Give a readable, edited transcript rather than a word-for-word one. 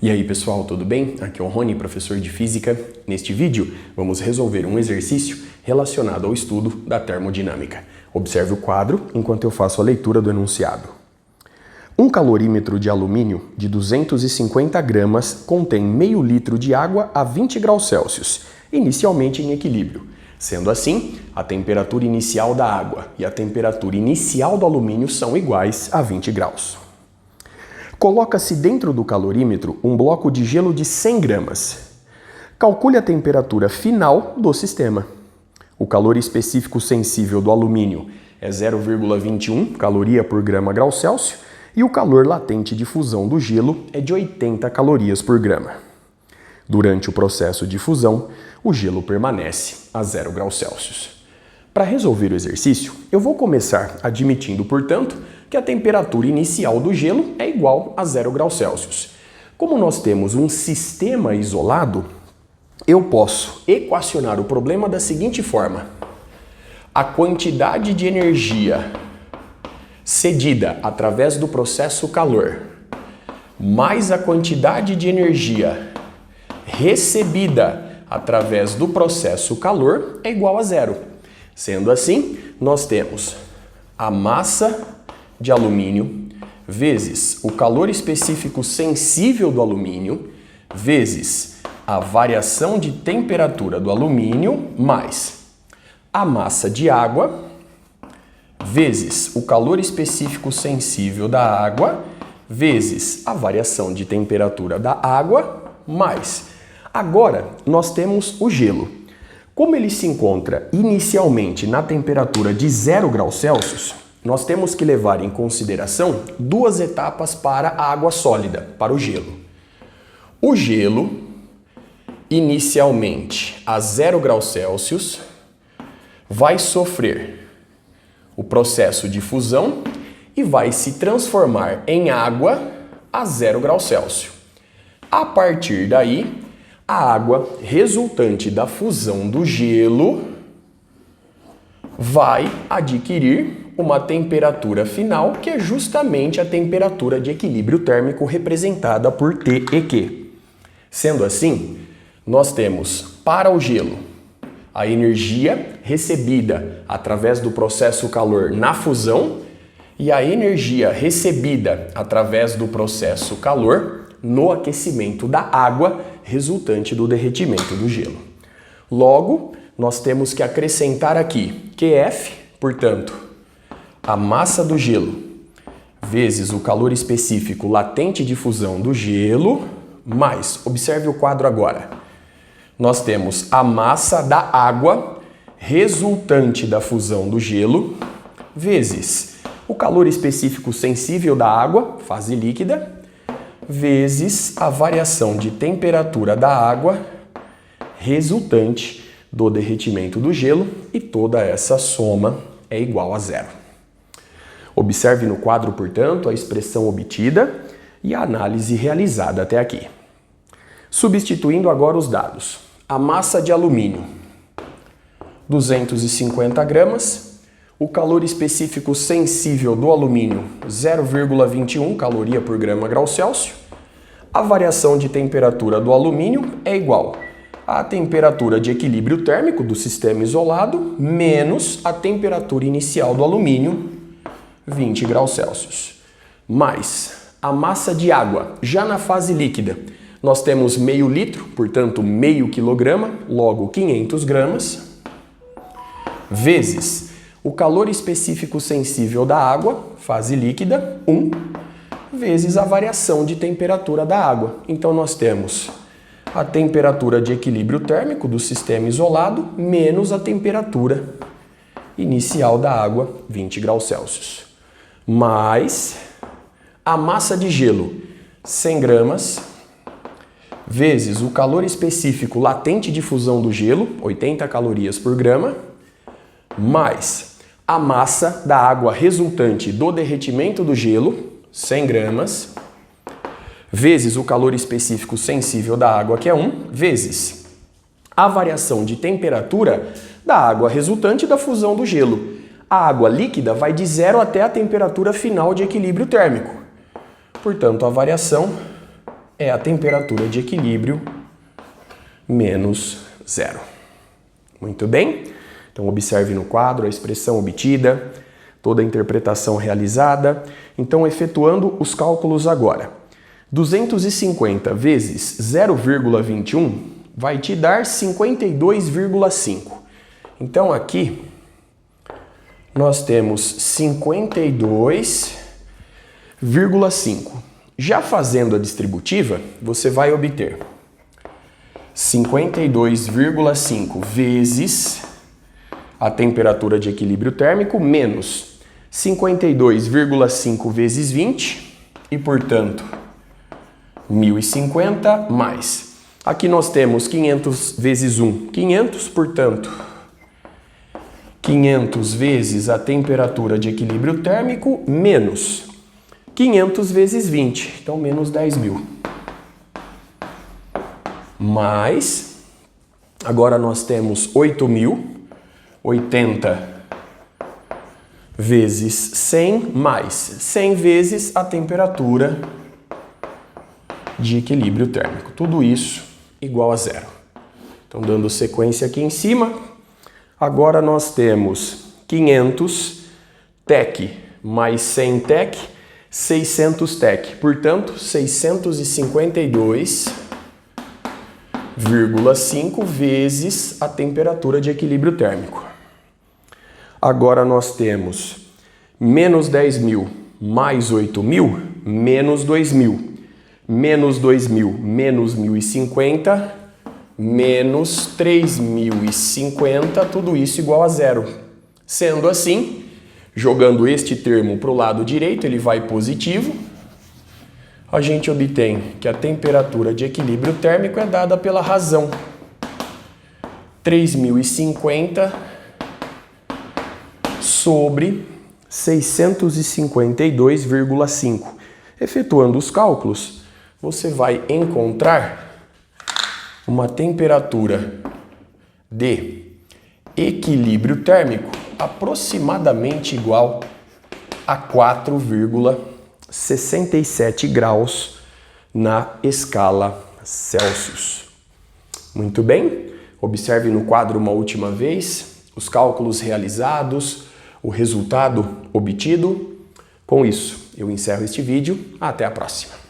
E aí pessoal, tudo bem? Aqui é o Rony, professor de Física. Neste vídeo, vamos resolver um exercício relacionado ao estudo da termodinâmica. Observe o quadro enquanto eu faço a leitura do enunciado. Um calorímetro de alumínio de 250 gramas contém meio litro de água a 20 graus Celsius, inicialmente em equilíbrio. Sendo assim, a temperatura inicial da água e a temperatura inicial do alumínio são iguais a 20 graus. Coloca-se dentro do calorímetro um bloco de gelo de 100 gramas. Calcule a temperatura final do sistema. O calor específico sensível do alumínio é 0,21 caloria por grama grau Celsius e o calor latente de fusão do gelo é de 80 calorias por grama. Durante o processo de fusão, o gelo permanece a 0 graus Celsius. Para resolver o exercício, eu vou começar admitindo, portanto, que a temperatura inicial do gelo é igual a 0 graus Celsius. Como nós temos um sistema isolado, eu posso equacionar o problema da seguinte forma. A quantidade de energia cedida através do processo calor mais a quantidade de energia recebida através do processo calor é igual a zero. Sendo assim, nós temos a massa de alumínio vezes o calor específico sensível do alumínio vezes a variação de temperatura do alumínio mais a massa de água vezes o calor específico sensível da água vezes a variação de temperatura da água mais. Agora, nós temos o gelo. Como ele se encontra inicialmente na temperatura de 0 graus Celsius, nós temos que levar em consideração duas etapas para a água sólida, para o gelo. O gelo, inicialmente a 0 graus Celsius, vai sofrer o processo de fusão e vai se transformar em água a 0 graus Celsius. A partir daí, a água resultante da fusão do gelo vai adquirir uma temperatura final, que é justamente a temperatura de equilíbrio térmico representada por T e Q. Sendo assim, nós temos para o gelo a energia recebida através do processo calor na fusão e a energia recebida através do processo calor no aquecimento da água resultante do derretimento do gelo. Logo, nós temos que acrescentar aqui QF, portanto, a massa do gelo vezes o calor específico latente de fusão do gelo, mais, observe o quadro agora, nós temos a massa da água resultante da fusão do gelo vezes o calor específico sensível da água, fase líquida, vezes a variação de temperatura da água resultante do derretimento do gelo e toda essa soma é igual a zero. Observe no quadro, portanto, a expressão obtida e a análise realizada até aqui. Substituindo agora os dados. A massa de alumínio, 250 gramas. O calor específico sensível do alumínio, 0,21 caloria por grama grau Celsius. A variação de temperatura do alumínio é igual à temperatura de equilíbrio térmico do sistema isolado menos a temperatura inicial do alumínio, 20 graus Celsius. Mais a massa de água, já na fase líquida, nós temos meio litro, portanto meio quilograma, logo 500 gramas, vezes o calor específico sensível da água, fase líquida, 1, vezes a variação de temperatura da água. Então nós temos a temperatura de equilíbrio térmico do sistema isolado menos a temperatura inicial da água, 20 graus Celsius. Mais a massa de gelo, 100 gramas, vezes o calor específico latente de fusão do gelo, 80 calorias por grama, mais a massa da água resultante do derretimento do gelo, 100 gramas, vezes o calor específico sensível da água, que é 1, vezes a variação de temperatura da água resultante da fusão do gelo. A água líquida vai de 0 até a temperatura final de equilíbrio térmico. Portanto, a variação é a temperatura de equilíbrio menos zero. Muito bem? Então observe no quadro a expressão obtida, toda a interpretação realizada. Então, efetuando os cálculos agora. 250 vezes 0,21 vai te dar 52,5. Então aqui nós temos 52,5. Já fazendo a distributiva, você vai obter 52,5 vezes a temperatura de equilíbrio térmico menos 52,5 vezes 20 e, portanto, 1050 mais. Aqui nós temos 500 vezes 1, 500, portanto, 500 vezes a temperatura de equilíbrio térmico menos 500 vezes 20, então menos 10.000. Mais, agora nós temos 8.000, 80 vezes 100 mais 100 vezes a temperatura de equilíbrio térmico. Tudo isso igual a zero. Então, dando sequência aqui em cima, agora nós temos 500 TeC mais 100 TeC, 600 TeC. Portanto, 652,5 vezes a temperatura de equilíbrio térmico. Agora nós temos menos 10.000 mais 8.000, menos 2.000. Menos 2.000 menos 1.050, menos 3.050, tudo isso igual a zero. Sendo assim, jogando este termo para o lado direito, ele vai positivo. A gente obtém que a temperatura de equilíbrio térmico é dada pela razão 3.050 sobre 652,5. Efetuando os cálculos, você vai encontrar uma temperatura de equilíbrio térmico aproximadamente igual a 4,67 graus na escala Celsius. Muito bem, observe no quadro uma última vez os cálculos realizados, o resultado obtido. Com isso, eu encerro este vídeo. Até a próxima!